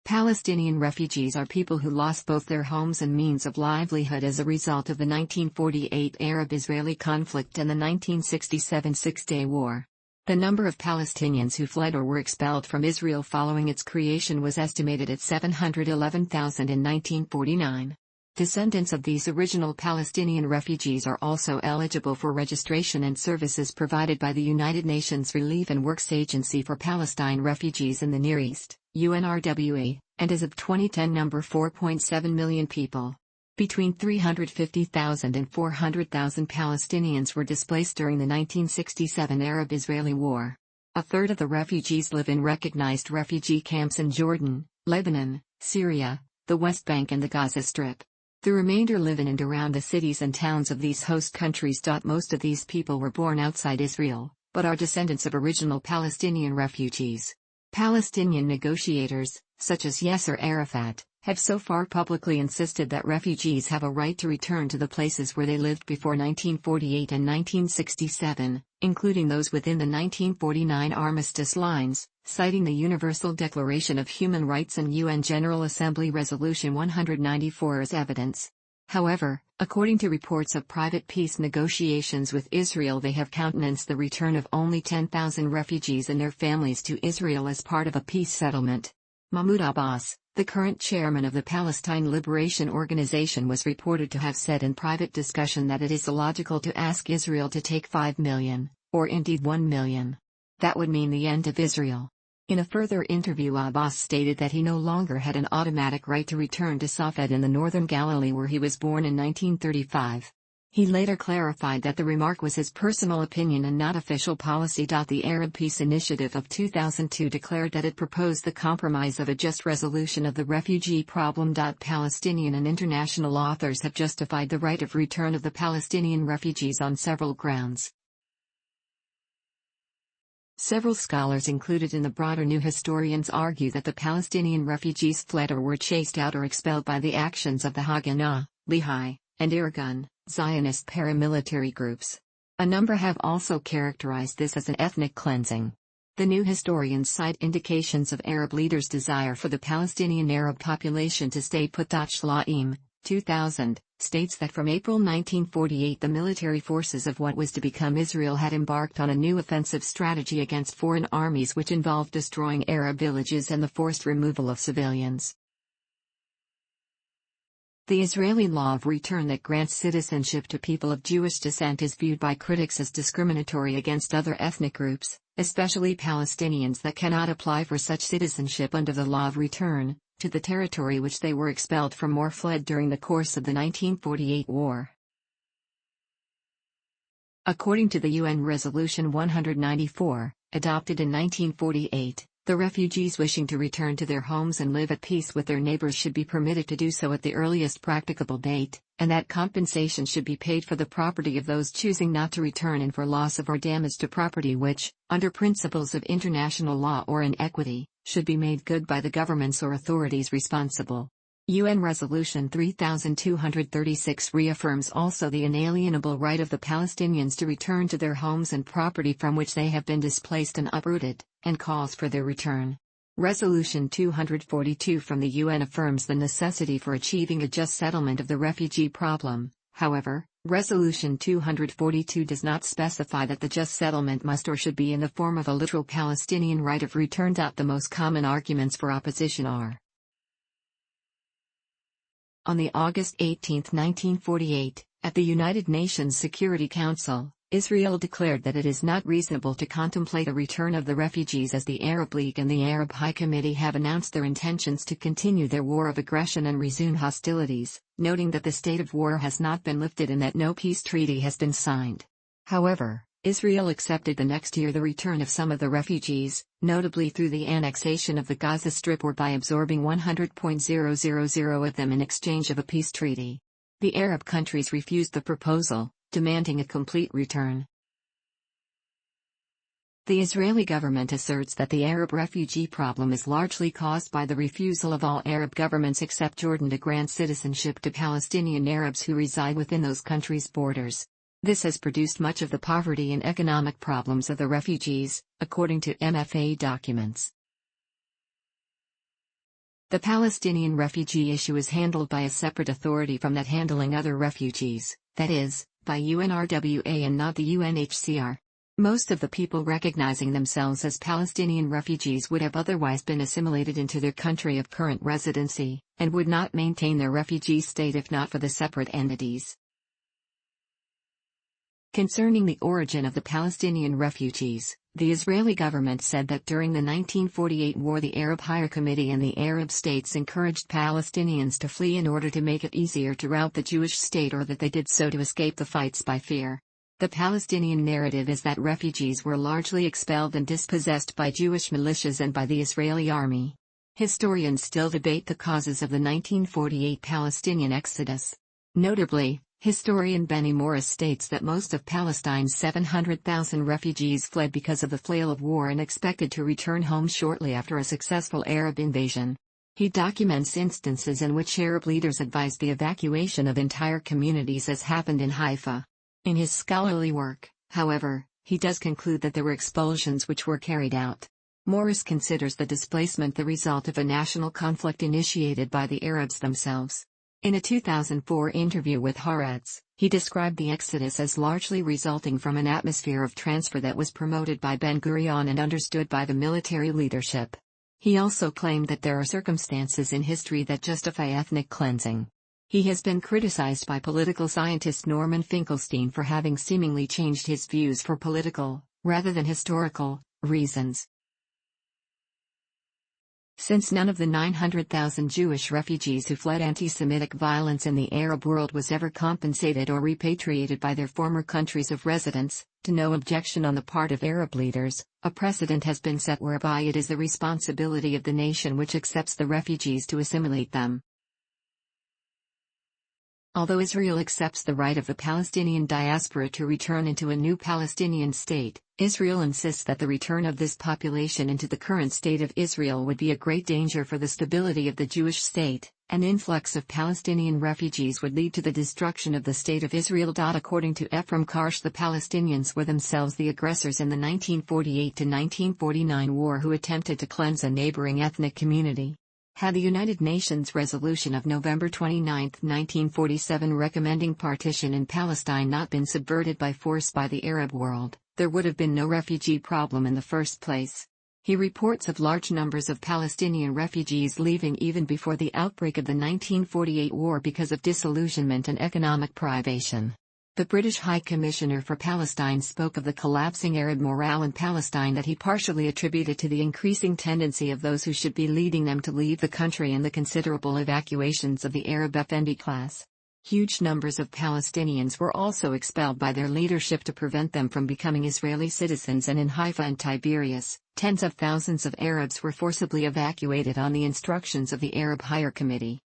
Palestinian refugees are people who lost both their homes and means of livelihood as a result of the 1948 Arab-Israeli conflict and the 1967 Six-Day War. The number of Palestinians who fled or were expelled from Israel following its creation was estimated at 711,000 in 1949. Descendants of these original Palestinian refugees are also eligible for registration and services provided by the United Nations Relief and Works Agency for Palestine Refugees in the Near East, UNRWA, and as of 2010 number 4.7 million people. Between 350,000 and 400,000 Palestinians were displaced during the 1967 Arab-Israeli War. A third of the refugees live in recognized refugee camps in Jordan, Lebanon, Syria, the West Bank and the Gaza Strip. The remainder live in and around the cities and towns of these host countries. Most of these people were born outside Israel, but are descendants of original Palestinian refugees. Palestinian negotiators, such as Yasser Arafat, have so far publicly insisted that refugees have a right to return to the places where they lived before 1948 and 1967, including those within the 1949 Armistice lines, citing the Universal Declaration of Human Rights and UN General Assembly Resolution 194 as evidence. However, according to reports of private peace negotiations with Israel, they have countenanced the return of only 10,000 refugees and their families to Israel as part of a peace settlement. Mahmoud Abbas, the current chairman of the Palestine Liberation Organization, was reported to have said in private discussion that it is illogical to ask Israel to take 5 million, or indeed 1 million. That would mean the end of Israel. In a further interview, Abbas stated that he no longer had an automatic right to return to Safed in the northern Galilee where he was born in 1935. He later clarified that the remark was his personal opinion and not official policy. The Arab Peace Initiative of 2002 declared that it proposed the compromise of a just resolution of the refugee problem.Palestinian, and international authors have justified the right of return of the Palestinian refugees on several grounds. Several scholars included in the broader New Historians argue that the Palestinian refugees fled or were chased out or expelled by the actions of the Haganah, Lehi, and Irgun, Zionist paramilitary groups. A number have also characterized this as an ethnic cleansing. The New Historians cite indications of Arab leaders' desire for the Palestinian Arab population to stay put. Shlaim, 2000, states that from April 1948 the military forces of what was to become Israel had embarked on a new offensive strategy against foreign armies which involved destroying Arab villages and the forced removal of civilians. The Israeli law of return that grants citizenship to people of Jewish descent is viewed by critics as discriminatory against other ethnic groups, especially Palestinians that cannot apply for such citizenship under the law of return to the territory which they were expelled from or fled during the course of the 1948 war. According to the UN Resolution 194, adopted in 1948, the refugees wishing to return to their homes and live at peace with their neighbors should be permitted to do so at the earliest practicable date, and that compensation should be paid for the property of those choosing not to return and for loss of or damage to property which, under principles of international law or in equity, should be made good by the governments or authorities responsible. UN Resolution 3236 reaffirms also the inalienable right of the Palestinians to return to their homes and property from which they have been displaced and uprooted, and calls for their return. Resolution 242 from the UN affirms the necessity for achieving a just settlement of the refugee problem. However, Resolution 242 does not specify that the just settlement must or should be in the form of a literal Palestinian right of return. The most common arguments for opposition are: on the August 18, 1948, at the United Nations Security Council, Israel declared that it is not reasonable to contemplate a return of the refugees as the Arab League and the Arab High Committee have announced their intentions to continue their war of aggression and resume hostilities, noting that the state of war has not been lifted and that no peace treaty has been signed. However, Israel accepted the next year the return of some of the refugees, notably through the annexation of the Gaza Strip or by absorbing 100,000 of them in exchange of a peace treaty. The Arab countries refused the proposal, demanding a complete return. The Israeli government asserts that the Arab refugee problem is largely caused by the refusal of all Arab governments except Jordan to grant citizenship to Palestinian Arabs who reside within those countries' borders. This has produced much of the poverty and economic problems of the refugees, according to MFA documents. The Palestinian refugee issue is handled by a separate authority from that handling other refugees, that is, by UNRWA and not the UNHCR. Most of the people recognizing themselves as Palestinian refugees would have otherwise been assimilated into their country of current residency, and would not maintain their refugee state if not for the separate entities. Concerning the origin of the Palestinian refugees, the Israeli government said that during the 1948 war the Arab Higher Committee and the Arab states encouraged Palestinians to flee in order to make it easier to rout the Jewish state, or that they did so to escape the fights by fear. The Palestinian narrative is that refugees were largely expelled and dispossessed by Jewish militias and by the Israeli army. Historians still debate the causes of the 1948 Palestinian exodus. Notably, historian Benny Morris states that most of Palestine's 700,000 refugees fled because of the flail of war and expected to return home shortly after a successful Arab invasion. He documents instances in which Arab leaders advised the evacuation of entire communities, as happened in Haifa. In his scholarly work, however, he does conclude that there were expulsions which were carried out. Morris considers the displacement the result of a national conflict initiated by the Arabs themselves. In a 2004 interview with Haaretz, he described the exodus as largely resulting from an atmosphere of transfer that was promoted by Ben-Gurion and understood by the military leadership. He also claimed that there are circumstances in history that justify ethnic cleansing. He has been criticized by political scientist Norman Finkelstein for having seemingly changed his views for political, rather than historical, reasons. Since none of the 900,000 Jewish refugees who fled anti-Semitic violence in the Arab world was ever compensated or repatriated by their former countries of residence, to no objection on the part of Arab leaders, a precedent has been set whereby it is the responsibility of the nation which accepts the refugees to assimilate them. Although Israel accepts the right of the Palestinian diaspora to return into a new Palestinian state, Israel insists that the return of this population into the current state of Israel would be a great danger for the stability of the Jewish state. An influx of Palestinian refugees would lead to the destruction of the state of Israel. According to Ephraim Karsh, the Palestinians were themselves the aggressors in the 1948 to 1949 war who attempted to cleanse a neighboring ethnic community. Had the United Nations resolution of November 29, 1947 recommending partition in Palestine not been subverted by force by the Arab world, there would have been no refugee problem in the first place. He reports of large numbers of Palestinian refugees leaving even before the outbreak of the 1948 war because of disillusionment and economic privation. The British High Commissioner for Palestine spoke of the collapsing Arab morale in Palestine that he partially attributed to the increasing tendency of those who should be leading them to leave the country and the considerable evacuations of the Arab Effendi class. Huge numbers of Palestinians were also expelled by their leadership to prevent them from becoming Israeli citizens, and in Haifa and Tiberias, tens of thousands of Arabs were forcibly evacuated on the instructions of the Arab Higher Committee.